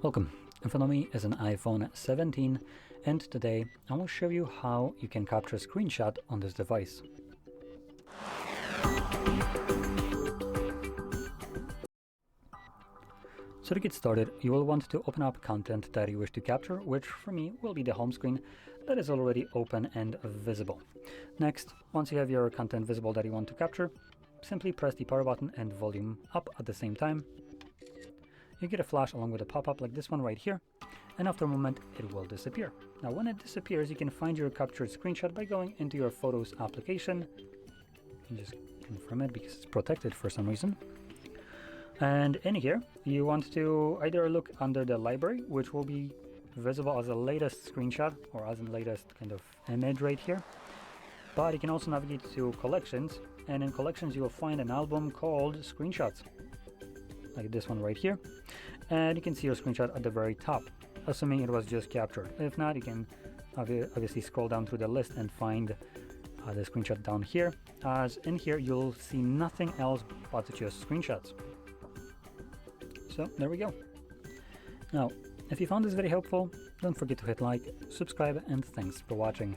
Welcome. In front of me is an iPhone 17, and today I will show you how you can capture a screenshot on this device. So to get started, you will want to open up content that you wish to capture, which for me will be the home screen that is already open and visible. Next, once you have your content visible that you want to capture, simply press the power button and volume up at the same time. You get a flash along with a pop-up like this one right here, and after a moment it will disappear. Now when it disappears, you can find your captured screenshot by going into your Photos application. You can just confirm it because it's protected for some reason. And in here, you want to either look under the library, which will be visible as the latest screenshot or as the latest kind of image right here. But you can also navigate to collections, and in collections you will find an album called screenshots, like this one right here, and you can see your screenshot at the very top, assuming it was just captured. If not, you can obviously scroll down through the list and find the screenshot down here, as in here you'll see nothing else but just screenshots. So there we go. Now, if you found this very helpful, don't forget to hit like, subscribe, and thanks for watching.